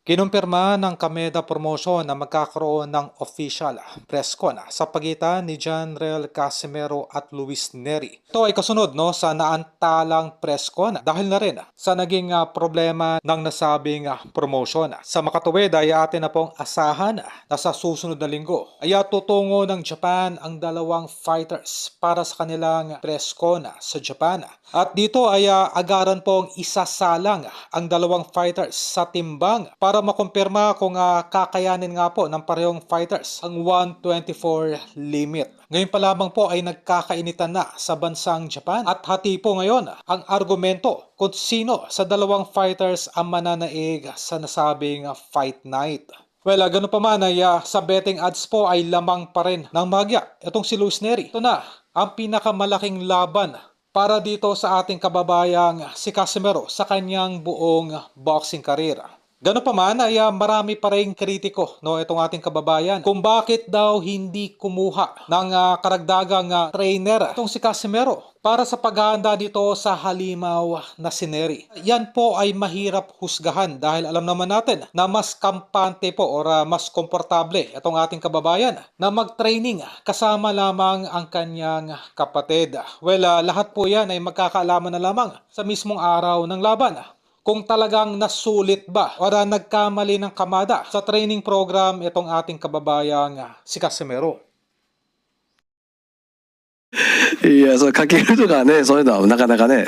Kinumpirma ng Kameda Promotion na magkakaroon ng official press con sa pagitan ni General Casimero at Luis Neri. Ito ay kasunod sa naantalang press con dahil na rin sa naging problema ng nasabing promotion. Sa makatuwid ay atin na pong asahan na sa susunod na linggo ay tutungo ng Japan ang dalawang fighters para sa kanilang press con sa Japan. At dito ay agaran pong isasalang ang dalawang fighters sa timbang para makumpirma kung kakayanin nga po ng parehong fighters ang 124 limit. Ngayon pa lamang po ay nagkakainitan na sa bansang Japan at hati po ngayon ang argumento kung sino sa dalawang fighters ang mananaig sa nasabing fight night. Well, ganun pa man ay sa betting odds po ay lamang pa rin ng magya itong si Luis Neri. Ito na ang pinakamalaking laban para dito sa ating kababayang si Casimero sa kanyang buong boxing career. Ganun pa man ay marami pa rin kritiko itong ating kababayan kung bakit daw hindi kumuha ng karagdagang trainer itong si Casimero para sa paghahanda dito sa halimaw na si Neri. Yan po ay mahirap husgahan dahil alam naman natin na mas kampante po or mas komportable itong ating kababayan na mag-training kasama lamang ang kanyang kapatid. Well, lahat po yan ay magkakaalaman na lamang sa mismong araw ng laban kung talagang nasulit ba o nagkamali ng kamada sa training program itong ating kababayang si Casimero. いや、それかけるとかね、そういうのはなかなかね、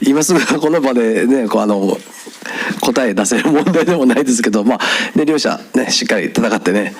今すぐこの場でね、答え出せる問題でもないですけど、まあ、ね、両者ね、しっかり戦ってね、